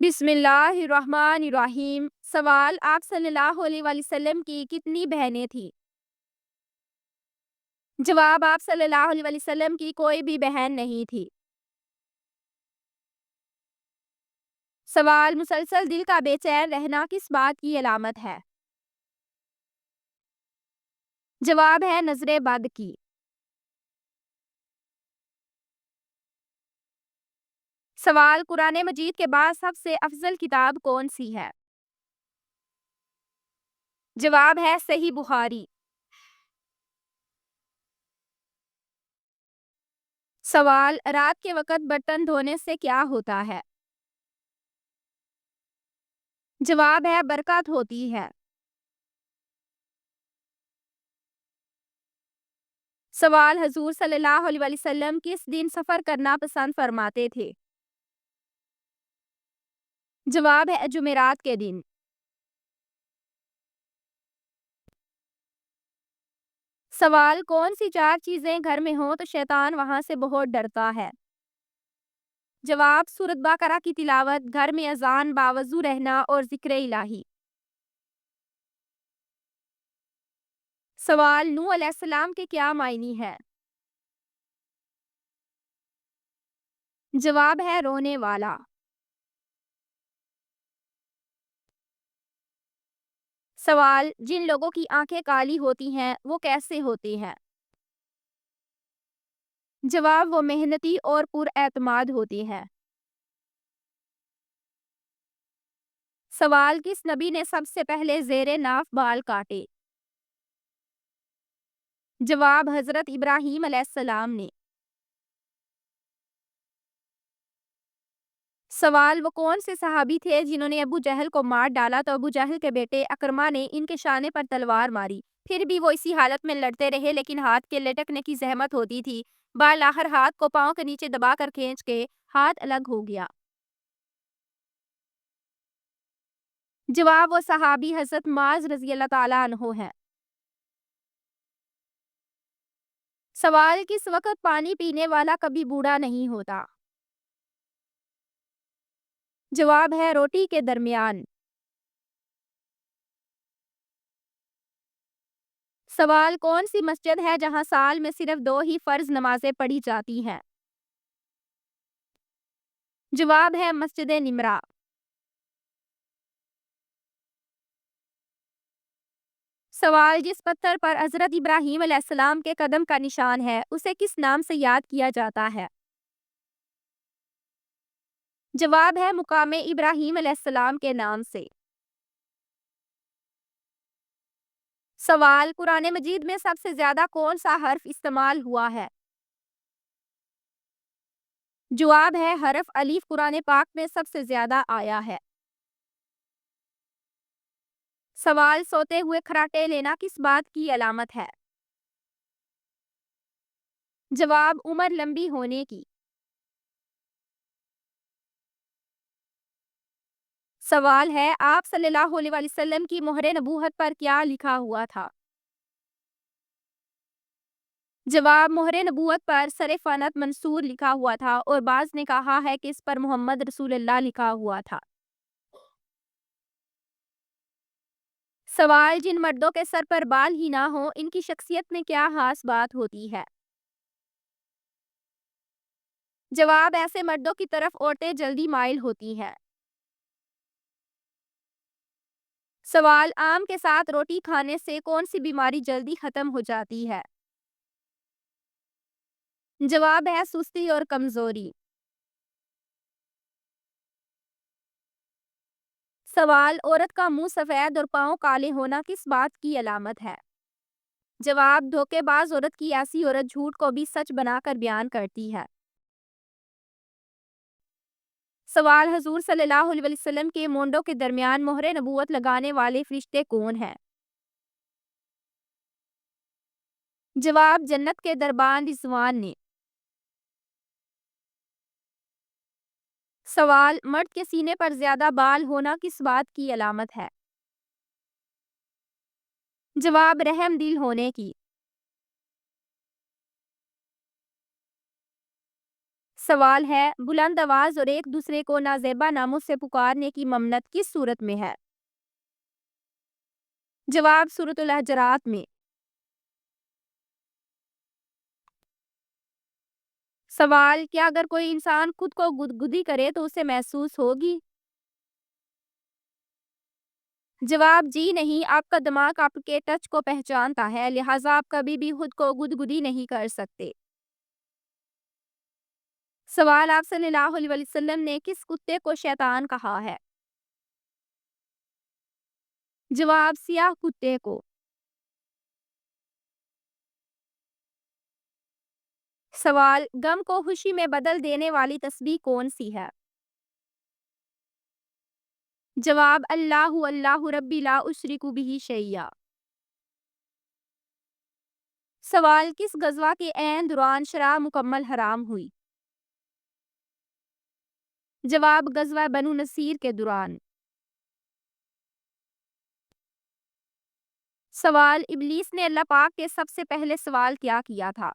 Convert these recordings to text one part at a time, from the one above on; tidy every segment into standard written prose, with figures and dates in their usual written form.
بسم اللہ الرحمن الرحیم۔ سوال: آپ صلی اللہ علیہ وآلہ وسلم کی کتنی بہنیں تھیں؟ جواب: آپ صلی اللہ علیہ وآلہ وسلم کی کوئی بھی بہن نہیں تھی۔ سوال: مسلسل دل کا بے چین رہنا کس بات کی علامت ہے؟ جواب ہے نظر بد کی۔ سوال: قرآن مجید کے بعد سب سے افضل کتاب کون سی ہے؟ جواب ہے صحیح بخاری۔ سوال: رات کے وقت برتن دھونے سے کیا ہوتا ہے؟ جواب ہے برکت ہوتی ہے۔ سوال: حضور صلی اللہ علیہ وآلہ وسلم کس دن سفر کرنا پسند فرماتے تھے؟ جواب ہے جمعرات کے دن۔ سوال: کون سی چار چیزیں گھر میں ہوں تو شیطان وہاں سے بہت ڈرتا ہے؟ جواب: سورۃ بقرہ کی تلاوت، گھر میں اذان، باوضو رہنا اور ذکر الہی۔ سوال: نوح علیہ السلام کے کیا معنی ہے؟ جواب ہے رونے والا۔ سوال: جن لوگوں کی آنکھیں کالی ہوتی ہیں وہ کیسے ہوتے ہیں؟ جواب: وہ محنتی اور پر اعتماد ہوتے ہیں۔ سوال: کس نبی نے سب سے پہلے زیر ناف بال کاٹے؟ جواب: حضرت ابراہیم علیہ السلام نے۔ سوال: وہ کون سے صحابی تھے جنہوں نے ابو جہل کو مار ڈالا تو ابو جہل کے بیٹے اکرمہ نے ان کے شانے پر تلوار ماری، پھر بھی وہ اسی حالت میں لڑتے رہے لیکن ہاتھ کے لٹکنے کی زحمت ہوتی تھی، بالآخر ہاتھ کو پاؤں کے نیچے دبا کر کھینچ کے ہاتھ الگ ہو گیا؟ جواب: وہ صحابی حضرت معاذ رضی اللہ تعالیٰ عنہ ہیں۔ سوال: کس وقت پانی پینے والا کبھی بوڑھا نہیں ہوتا؟ جواب ہے روٹی کے درمیان۔ سوال: کون سی مسجد ہے جہاں سال میں صرف 2 ہی فرض نمازیں پڑھی جاتی ہیں؟ جواب ہے مسجد نمرہ۔ سوال: جس پتھر پر حضرت ابراہیم علیہ السلام کے قدم کا نشان ہے اسے کس نام سے یاد کیا جاتا ہے؟ جواب ہے مقام ابراہیم علیہ السلام کے نام سے۔ سوال: قرآن مجید میں سب سے زیادہ کون سا حرف استعمال ہوا ہے؟ جواب ہے حرف الف قرآن پاک میں سب سے زیادہ آیا ہے۔ سوال: سوتے ہوئے خراٹے لینا کس بات کی علامت ہے؟ جواب: عمر لمبی ہونے کی۔ سوال ہے: آپ صلی اللہ علیہ وآلہ وسلم کی مہر نبوت پر کیا لکھا ہوا تھا؟ جواب: مہر نبوت پر سر فنت منصور لکھا ہوا تھا اور بعض نے کہا ہے کہ اس پر محمد رسول اللہ لکھا ہوا تھا۔ سوال: جن مردوں کے سر پر بال ہی نہ ہوں ان کی شخصیت میں کیا خاص بات ہوتی ہے؟ جواب: ایسے مردوں کی طرف عورتیں جلدی مائل ہوتی ہیں۔ سوال: آم کے ساتھ روٹی کھانے سے کون سی بیماری جلدی ختم ہو جاتی ہے؟ جواب ہے سستی اور کمزوری۔ سوال: عورت کا منہ سفید اور پاؤں کالے ہونا کس بات کی علامت ہے؟ جواب: دھوکے باز عورت کی ایسی عورت جھوٹ کو بھی سچ بنا کر بیان کرتی ہے۔ سوال: حضور صلی اللہ علیہ وسلم کے مونڈوں کے درمیان مہر نبوت لگانے والے فرشتے کون ہیں؟ جواب: جنت کے دربان رضوان نے۔ سوال: مرد کے سینے پر زیادہ بال ہونا کس بات کی علامت ہے؟ جواب: رحم دل ہونے کی۔ سوال ہے، بلند آواز اور ایک دوسرے کو نازیبا ناموں سے پکارنے کی ممنت کس صورت میں ہے؟ جواب سورۃ الحجرات میں۔ سوال، کیا اگر کوئی انسان خود کو گدگدی کرے تو اسے محسوس ہوگی؟ جواب جی نہیں، آپ کا دماغ آپ کے ٹچ کو پہچانتا ہے، لہٰذا آپ کبھی بھی خود کو گدگدی نہیں کر سکتے۔ سوال، آپ صلی اللہ علیہ وسلم نے کس کتے کو شیطان کہا ہے؟ جواب سیاہ کتے کو۔ سوال، غم کو خوشی میں بدل دینے والی تسبیح کون سی ہے؟ جواب اللہ اللہ ربی لا اشرک بہ شیئا۔ سوال، کس غزوہ کے عین دوران شراب مکمل حرام ہوئی؟ جواب غزوہ بنو نصیر کے دوران۔ سوال، ابلیس نے اللہ پاک کے سب سے پہلے سوال کیا کیا تھا؟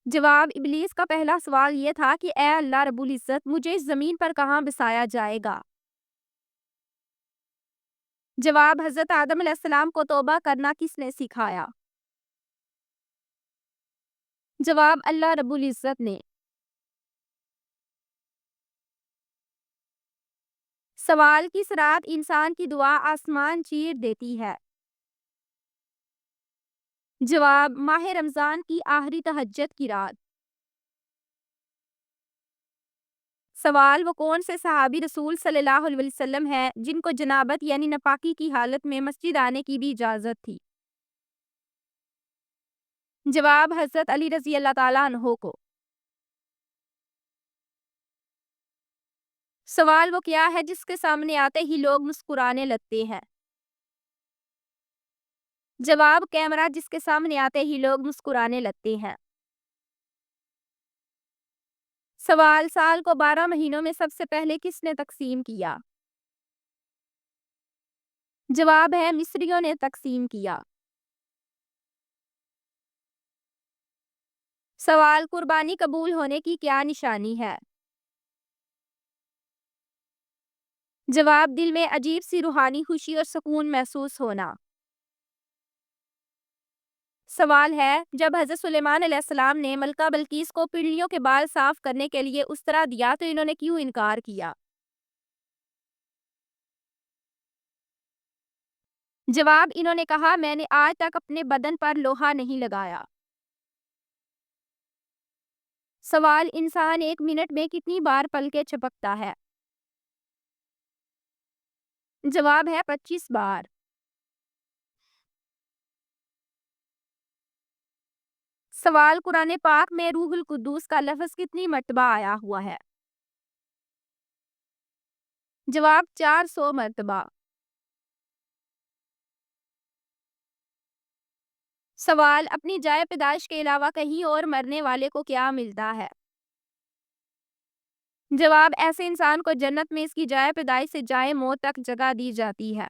جواب، ابلیس کا پہلا سوال یہ تھا کہ اے اللہ رب العزت، مجھے اس زمین پر کہاں بسایا جائے گا؟ جواب، حضرت آدم علیہ السلام کو توبہ کرنا کس نے سکھایا؟ جواب، اللہ رب العزت نے۔ سوال، کس رات انسان کی دعا آسمان چیر دیتی ہے؟ جواب، ماہ رمضان کی آخری تہجد کی رات۔ سوال، وہ کون سے صحابی رسول صلی اللہ علیہ وسلم ہیں جن کو جنابت یعنی ناپاکی کی حالت میں مسجد آنے کی بھی اجازت تھی؟ جواب، حضرت علی رضی اللہ تعالیٰ عنہ کو۔ سوال، وہ کیا ہے جس کے سامنے آتے ہی لوگ مسکرانے لگتے ہیں؟ جواب، کیمرہ جس کے سامنے آتے ہی لوگ مسکرانے لگتے ہیں۔ سوال، سال کو 12 مہینوں میں سب سے پہلے کس نے تقسیم کیا؟ جواب ہے مصریوں نے تقسیم کیا۔ سوال، قربانی قبول ہونے کی کیا نشانی ہے؟ جواب، دل میں عجیب سی روحانی خوشی اور سکون محسوس ہونا۔ سوال ہے، جب حضرت سلیمان علیہ السلام نے ملکہ بلقیس کو پنڈلیوں کے بال صاف کرنے کے لیے استرا دیا تو انہوں نے کیوں انکار کیا؟ جواب، انہوں نے کہا میں نے آج تک اپنے بدن پر لوہا نہیں لگایا۔ سوال، انسان ایک منٹ میں کتنی بار پلکیں جھپکتا ہے؟ جواب ہے 25 بار۔ سوال، قرآن پاک میں روح القدس کا لفظ کتنی مرتبہ آیا ہوا ہے؟ جواب 400 مرتبہ۔ سوال، اپنی جائے پیدائش کے علاوہ کہیں اور مرنے والے کو کیا ملتا ہے؟ جواب، ایسے انسان کو جنت میں اس کی جائے پیدائش سے جائے موت تک جگہ دی جاتی ہے۔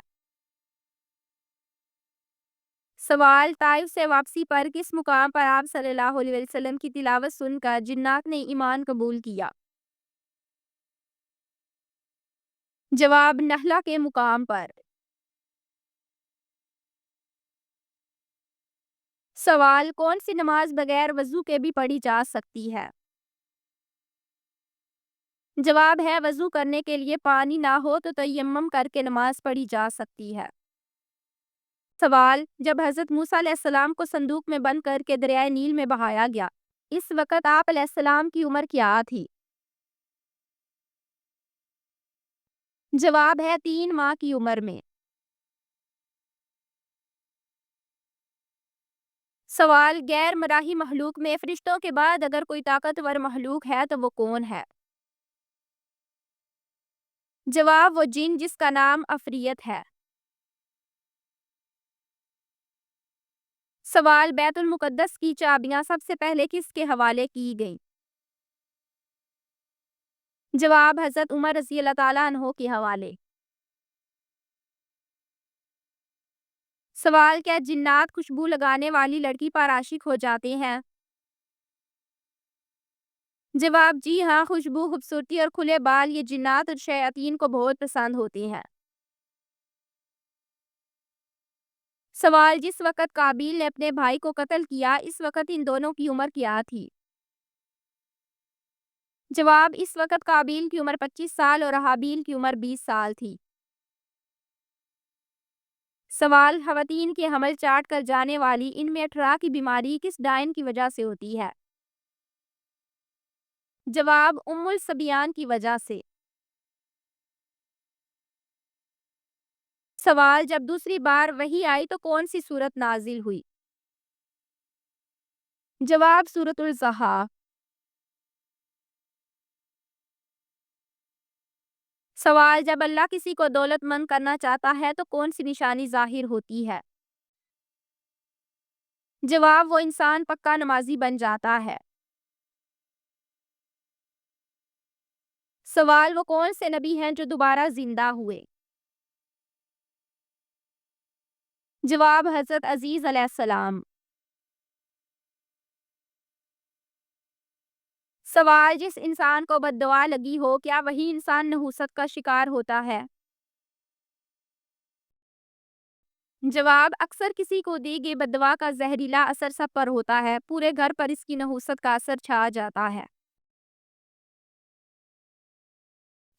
سوال، طائف سے واپسی پر کس مقام پر آپ صلی اللہ علیہ وسلم کی تلاوت سن کر جنات نے ایمان قبول کیا؟ جواب، نخلا کے مقام پر۔ سوال، کون سی نماز بغیر وضو کے بھی پڑھی جا سکتی ہے؟ جواب ہے وضو کرنے کے لیے پانی نہ ہو تو تیمم کر کے نماز پڑھی جا سکتی ہے۔ سوال، جب حضرت موسیٰ علیہ السلام کو صندوق میں بند کر کے دریائے نیل میں بہایا گیا، اس وقت آپ علیہ السلام کی عمر کیا تھی؟ جواب ہے 3 ماہ کی عمر میں۔ سوال، غیر مراحی مخلوق میں فرشتوں کے بعد اگر کوئی طاقتور مخلوق ہے تو وہ کون ہے؟ جواب، وہ جن جس کا نام عفریت ہے۔ سوال، بیت المقدس کی چابیاں سب سے پہلے کس کے حوالے کی گئیں؟ جواب، حضرت عمر رضی اللہ تعالیٰ عنہ کے حوالے۔ سوال، کیا جنات خوشبو لگانے والی لڑکی پر عاشق ہو جاتے ہیں؟ جواب: جی ہاں، خوشبو، خوبصورتی اور کھلے بال یہ جنات اور شیاطین کو بہت پسند ہوتی ہیں۔ سوال: جس وقت قابیل نے اپنے بھائی کو قتل کیا اس وقت ان دونوں کی عمر کیا تھی؟ جواب: اس وقت قابیل کی عمر 25 سال اور حابیل کی عمر 20 سال تھی۔ سوال: خواتین کے حمل چاٹ کر جانے والی ان میں 18 کی بیماری کس ڈائن کی وجہ سے ہوتی ہے؟ جواب: ام الصبیان کی وجہ سے۔ سوال: جب دوسری بار وحی آئی تو کون سی سورت نازل ہوئی؟ جواب: سورۃ الضحیٰ۔ سوال: جب اللہ کسی کو دولت مند کرنا چاہتا ہے تو کون سی نشانی ظاہر ہوتی ہے؟ جواب: وہ انسان پکا نمازی بن جاتا ہے۔ سوال: وہ کون سے نبی ہیں جو دوبارہ زندہ ہوئے؟ جواب: حضرت عزیز علیہ السلام۔ سوال: جس انسان کو بد دعا لگی ہو کیا وہی انسان نحوست کا شکار ہوتا ہے؟ جواب: اکثر کسی کو دی گئی بد دعا کا زہریلا اثر سب پر ہوتا ہے، پورے گھر پر اس کی نحوست کا اثر چھا جاتا ہے۔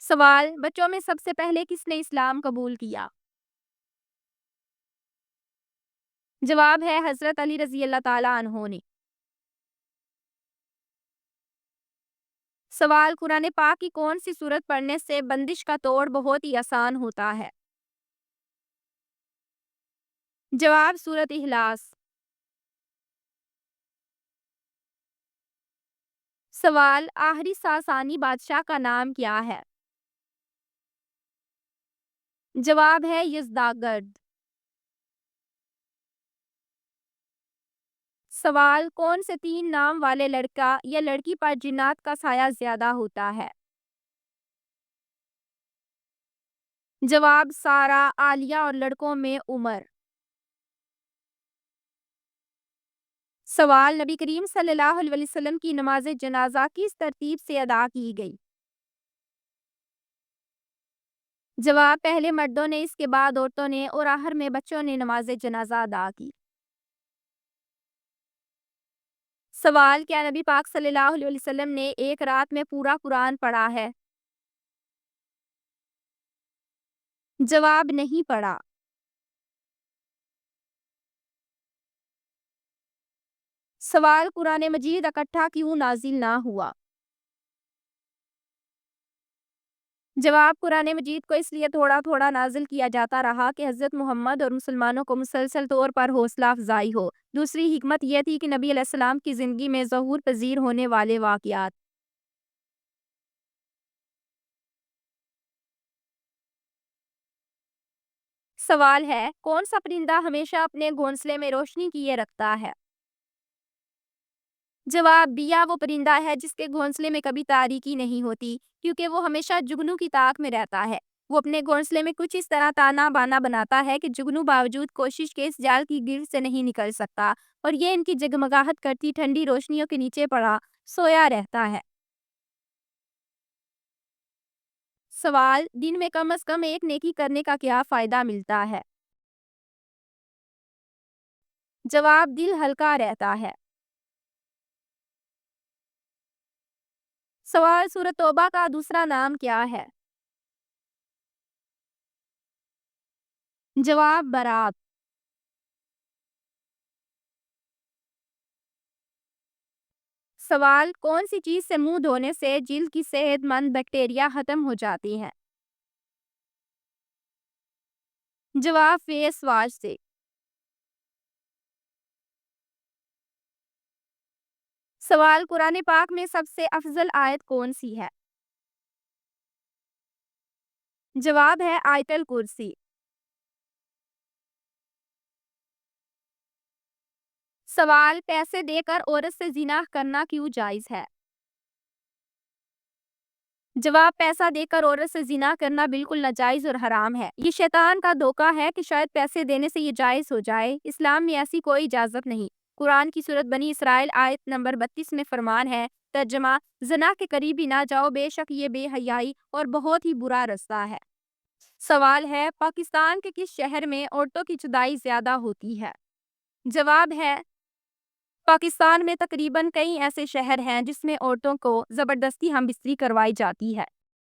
سوال: بچوں میں سب سے پہلے کس نے اسلام قبول کیا؟ جواب ہے حضرت علی رضی اللہ تعالیٰ عنہ نے۔ سوال: قرآن پاک کی کون سی سورت پڑھنے سے بندش کا توڑ بہت ہی آسان ہوتا ہے؟ جواب: سورۃ اخلاص۔ سوال: آخری ساسانی بادشاہ کا نام کیا ہے؟ جواب ہے یزداگرد۔ سوال: کون سے 3 نام والے لڑکا یا لڑکی پر جنات کا سایہ زیادہ ہوتا ہے؟ جواب: سارہ، عالیہ اور لڑکوں میں عمر۔ سوال: نبی کریم صلی اللہ علیہ وسلم کی نماز جنازہ کس ترتیب سے ادا کی گئی؟ جواب: پہلے مردوں نے، اس کے بعد عورتوں نے اور آخر میں بچوں نے نماز جنازہ ادا کی۔ سوال: کیا نبی پاک صلی اللہ علیہ وسلم نے ایک رات میں پورا قرآن پڑھا ہے؟ جواب: نہیں پڑھا۔ سوال: قرآن مجید اکٹھا کیوں نازل نہ ہوا؟ جواب: قرآن مجید کو اس لیے تھوڑا تھوڑا نازل کیا جاتا رہا کہ حضرت محمد اور مسلمانوں کو مسلسل طور پر حوصلہ افزائی ہو۔ دوسری حکمت یہ تھی کہ نبی علیہ السلام کی زندگی میں ظہور پذیر ہونے والے واقعات۔ سوال ہے: کون سا پرندہ ہمیشہ اپنے گھونسلے میں روشنی کیے رکھتا ہے؟ جواب: دیا وہ پرندہ ہے جس کے گھونسلے میں کبھی تاریکی نہیں ہوتی، کیونکہ وہ ہمیشہ جگنو کی طاق میں رہتا ہے۔ وہ اپنے گھونسلے میں کچھ اس طرح تانا بانا بناتا ہے کہ جگنو باوجود کوشش کے اس جال کی گرد سے نہیں نکل سکتا اور یہ ان کی جگمگاہٹ کرتی ٹھنڈی روشنیوں کے نیچے پڑا سویا رہتا ہے۔ سوال: دن میں کم از کم ایک نیکی کرنے کا کیا فائدہ ملتا ہے؟ جواب: دل ہلکا رہتا ہے۔ سوال: سورۃ توبہ کا دوسرا نام کیا ہے؟ جواب: برات۔ سوال: کون سی چیز سے منہ دھونے سے جلد کی صحت مند بیکٹیریا ختم ہو جاتی ہیں؟ جواب: فیس واش سے۔ سوال: قرآن پاک میں سب سے افضل آیت کون سی ہے؟ جواب ہے آیت الکرسی۔ سوال: پیسے دے کر عورت سے زنا کرنا کیوں جائز ہے؟ جواب: پیسہ دے کر عورت سے زنا کرنا بالکل ناجائز اور حرام ہے۔ یہ شیطان کا دھوکہ ہے کہ شاید پیسے دینے سے یہ جائز ہو جائے۔ اسلام میں ایسی کوئی اجازت نہیں۔ قرآن کی سورت بنی اسرائیل آیت نمبر 32 میں فرمان ہے، ترجمہ: زنا کے قریب بھی نہ جاؤ، بے شک یہ بے حیائی اور بہت ہی برا رستہ ہے۔ سوال ہے، پاکستان کے کس شہر میں عورتوں کی جدائی زیادہ ہوتی ہے؟ جواب ہے، پاکستان میں تقریباً کئی ایسے شہر ہیں جس میں عورتوں کو زبردستی ہم بستری کروائی جاتی ہے۔